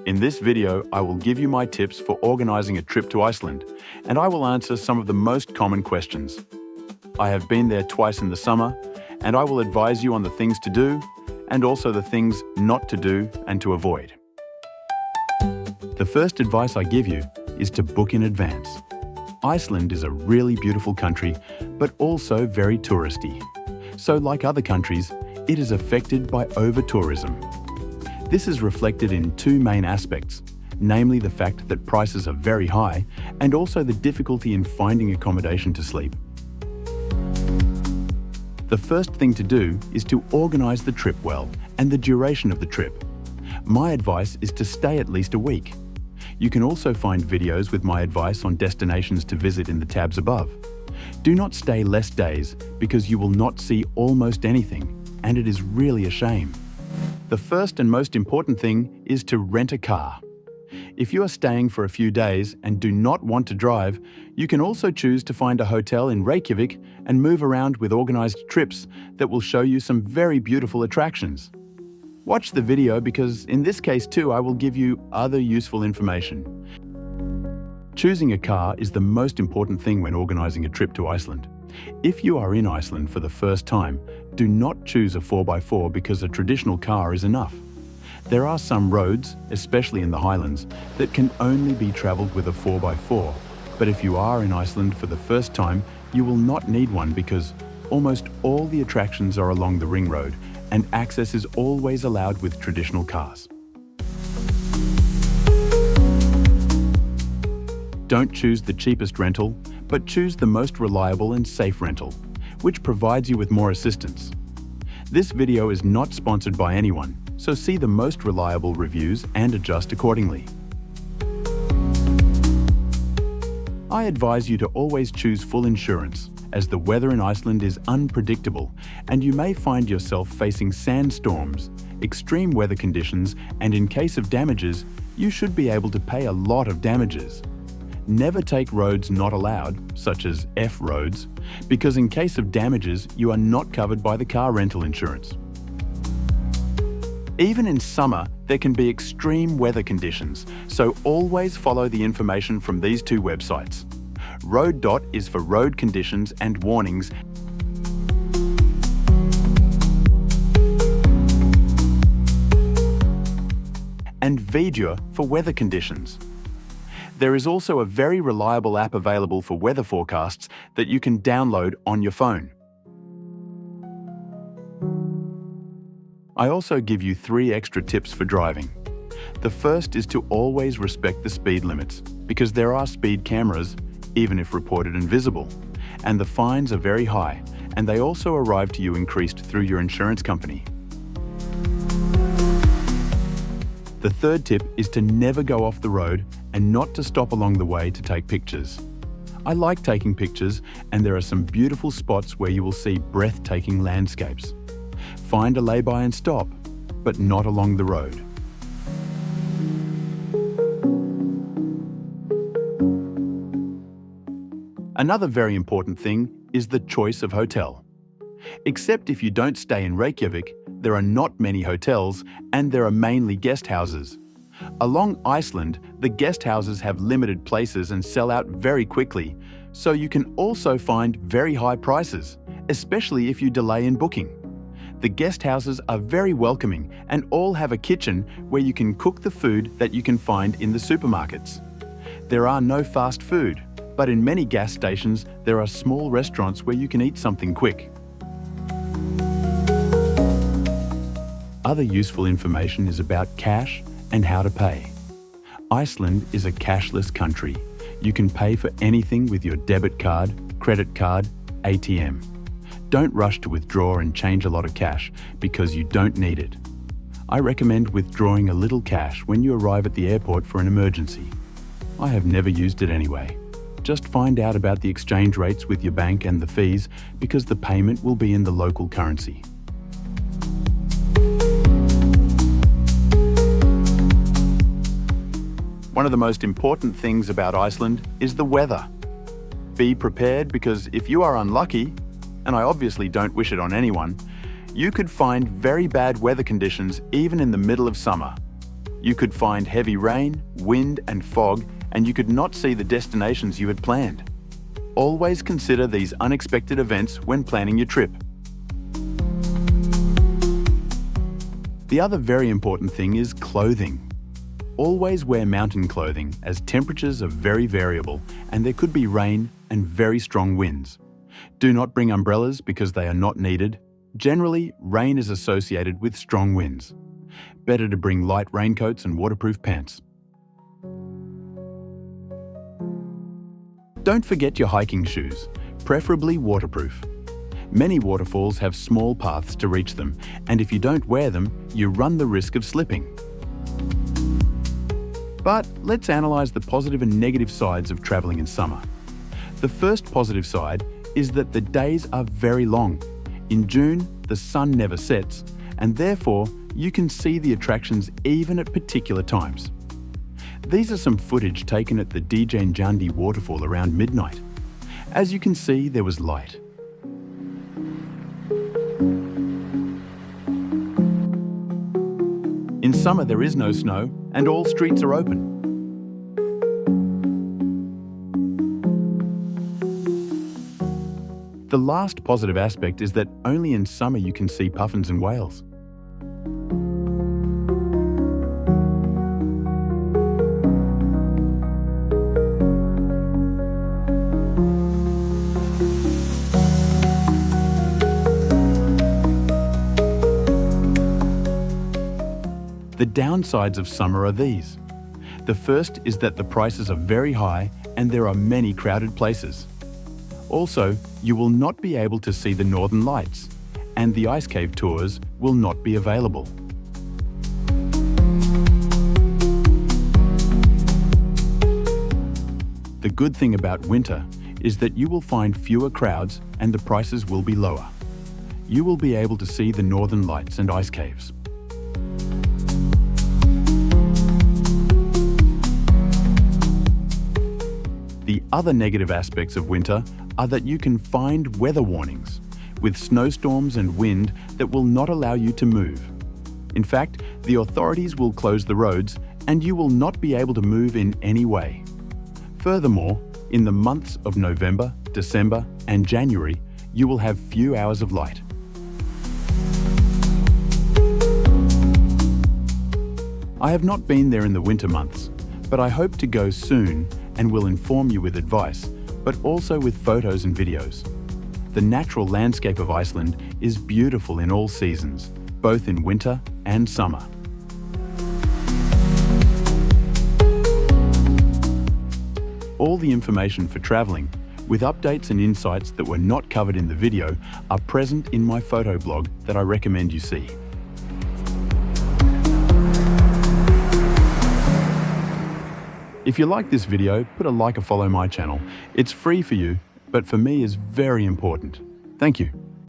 In this video, I will give you my tips for organizing a trip to Iceland, and I will answer some of the most common questions. I have been there twice in the summer, and I will advise you on the things to do, and also the things not to do and to avoid. The first advice I give you is to book in advance. Iceland is a really beautiful country, but also very touristy. So like other countries, it is affected by over-tourism. This is reflected in two main aspects, namely the fact that prices are very high and also the difficulty in finding accommodation to sleep. The first thing to do is to organize the trip well and the duration of the trip. My advice is to stay at least a week. You can also find videos with my advice on destinations to visit in the tabs above. Do not stay less days because you will not see almost anything, and it is really a shame. The first and most important thing is to rent a car. If you are staying for a few days and do not want to drive, you can also choose to find a hotel in Reykjavik and move around with organized trips that will show you some very beautiful attractions. Watch the video because in this case too I will give you other useful information. Choosing a car is the most important thing when organizing a trip to Iceland. If you are in Iceland for the first time, do not choose a 4x4 because a traditional car is enough. There are some roads, especially in the Highlands, that can only be traveled with a 4x4, but if you are in Iceland for the first time, you will not need one because almost all the attractions are along the ring road and access is always allowed with traditional cars. Don't choose the cheapest rental, but choose the most reliable and safe rental, which provides you with more assistance. This video is not sponsored by anyone, so see the most reliable reviews and adjust accordingly. I advise you to always choose full insurance, as the weather in Iceland is unpredictable and you may find yourself facing sandstorms, extreme weather conditions, and in case of damages, you should be able to pay a lot of damages. Never take roads not allowed, such as F roads, because in case of damages, you are not covered by the car rental insurance. Even in summer, there can be extreme weather conditions, so always follow the information from these two websites. Road. is for road conditions and warnings, and Vidur for weather conditions. There is also a very reliable app available for weather forecasts that you can download on your phone. I also give you 3 extra tips for driving. The first is to always respect the speed limits, because there are speed cameras, even if reported invisible, and the fines are very high, and they also arrive to you increased through your insurance company. The third tip is to never go off the road and not to stop along the way to take pictures. I like taking pictures, and there are some beautiful spots where you will see breathtaking landscapes. Find a lay-by and stop, but not along the road. Another very important thing is the choice of hotel. Except if you don't stay in Reykjavik, there are not many hotels and there are mainly guest houses. Along Iceland, the guest houses have limited places and sell out very quickly, so you can also find very high prices, especially if you delay in booking. The guest houses are very welcoming and all have a kitchen where you can cook the food that you can find in the supermarkets. There are no fast food, but in many gas stations there are small restaurants where you can eat something quick. Other useful information is about cash and how to pay. Iceland is a cashless country. You can pay for anything with your debit card, credit card, ATM. Don't rush to withdraw and change a lot of cash because you don't need it. I recommend withdrawing a little cash when you arrive at the airport for an emergency. I have never used it anyway. Just find out about the exchange rates with your bank and the fees because the payment will be in the local currency. One of the most important things about Iceland is the weather. Be prepared because if you are unlucky, and I obviously don't wish it on anyone, you could find very bad weather conditions even in the middle of summer. You could find heavy rain, wind and fog, and you could not see the destinations you had planned. Always consider these unexpected events when planning your trip. The other very important thing is clothing. Always wear mountain clothing as temperatures are very variable and there could be rain and very strong winds. Do not bring umbrellas because they are not needed. Generally, rain is associated with strong winds. Better to bring light raincoats and waterproof pants. Don't forget your hiking shoes, preferably waterproof. Many waterfalls have small paths to reach them, and if you don't wear them, you run the risk of slipping. But let's analyse the positive and negative sides of travelling in summer. The first positive side is that the days are very long. In June, the sun never sets, and therefore you can see the attractions even at particular times. These are some footage taken at the Dijanjandi waterfall around midnight. As you can see, there was light. In summer, there is no snow and all streets are open. The last positive aspect is that only in summer you can see puffins and whales. The downsides of summer are these. The first is that the prices are very high and there are many crowded places. Also, you will not be able to see the northern lights, and the ice cave tours will not be available. The good thing about winter is that you will find fewer crowds and the prices will be lower. You will be able to see the northern lights and ice caves. The other negative aspects of winter are that you can find weather warnings with snowstorms and wind that will not allow you to move. In fact, the authorities will close the roads and you will not be able to move in any way. Furthermore, in the months of November, December and January, you will have few hours of light. I have not been there in the winter months, but I hope to go soon and will inform you with advice, but also with photos and videos. The natural landscape of Iceland is beautiful in all seasons, both in winter and summer. All the information for travelling, with updates and insights that were not covered in the video, are present in my photo blog that I recommend you see. If you like this video, put a like or follow my channel. It's free for you, but for me is very important. Thank you.